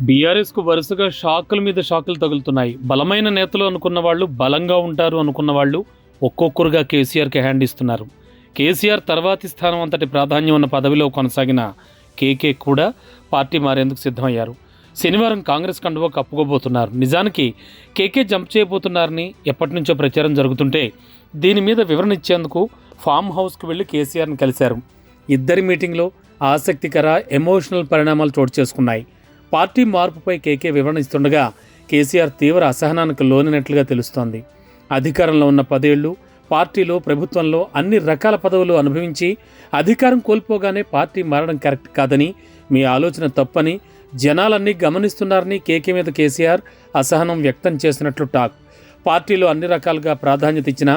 బీఆర్ఎస్కు వరుసగా షాకుల మీద షాకులు తగులుతున్నాయి. బలమైన నేతలు అనుకున్న వాళ్ళు, బలంగా ఉంటారు అనుకున్న వాళ్ళు ఒక్కొక్కరుగా కేసీఆర్కి హ్యాండ్ ఇస్తున్నారు. కేసీఆర్ తర్వాతి స్థానం అంతటి ప్రాధాన్యం ఉన్న పదవిలో కొనసాగిన కేకే కూడా పార్టీ మారేందుకు సిద్ధమయ్యారు. శనివారం కాంగ్రెస్ కండువా కప్పుకోబోతున్నారు. నిజానికి కేకే జంప్ చేయబోతున్నారని ఎప్పటి నుంచో ప్రచారం జరుగుతుంటే దీని మీద వివరణ ఇచ్చేందుకు ఫామ్ హౌస్కు వెళ్లి కేసీఆర్ని కలిశారు. ఇద్దరి మీటింగ్లో ఆసక్తికర ఎమోషనల్ పరిణామాలు చోటు చేసుకున్నాయి. పార్టీ మార్పుపై కేకే వివరణ ఇస్తుండగా కేసీఆర్ తీవ్ర అసహనానికి లోనినట్లుగా తెలుస్తోంది. అధికారంలో ఉన్న 10 ఏళ్లు పార్టీలో, ప్రభుత్వంలో అన్ని రకాల పదవులు అనుభవించి అధికారం కోల్పోగానే పార్టీ మారడం కరెక్ట్ కాదని, మీ ఆలోచన తప్పని జనాలన్నీ గమనిస్తున్నారని కేకే మీద కేసీఆర్ అసహనం వ్యక్తం చేసినట్లు టాక్. పార్టీలో అన్ని రకాలుగా ప్రాధాన్యత ఇచ్చిన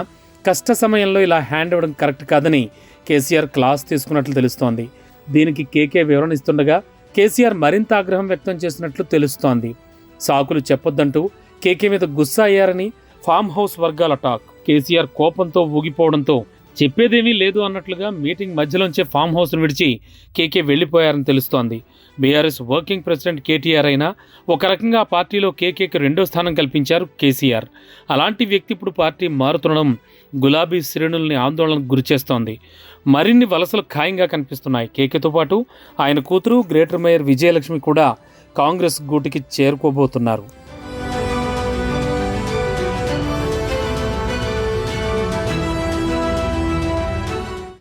కష్ట సమయంలో ఇలా హ్యాండ్ ఇవ్వడం కరెక్ట్ కాదని కేసీఆర్ క్లాస్ తీసుకున్నట్లు తెలుస్తోంది. దీనికి కేకే వివరణ ఇస్తుండగా కేసీఆర్ మరింత ఆగ్రహం వ్యక్తం చేసినట్లు తెలుస్తోంది. సాకులు చెప్పొద్దంటూ కేకే మీద గుస్సా అయ్యారని ఫామ్ హౌస్ వర్గాల టాక్. కేసీఆర్ కోపంతో ఊగిపోవడంతో చెప్పేదేమీ లేదు అన్నట్లుగా మీటింగ్ మధ్యలోంచే ఫామ్ హౌస్ను విడిచి కేకే వెళ్లిపోయారని తెలుస్తోంది. బీఆర్ఎస్ వర్కింగ్ ప్రెసిడెంట్ కేటీఆర్ అయినా ఒక రకంగా ఆ పార్టీలో కేకేకి 2వ స్థానం కల్పించారు కేసీఆర్. అలాంటి వ్యక్తి ఇప్పుడు పార్టీ మారుతుండడం గులాబీ శ్రేణుల్ని ఆందోళనకు గురిచేస్తోంది. మరిన్ని వలసలు ఖాయంగా కనిపిస్తున్నాయి. కేకేతో పాటు ఆయన కూతురు గ్రేటర్ మేయర్ విజయలక్ష్మి కూడా కాంగ్రెస్ గూటికి చేరుకోబోతున్నారు.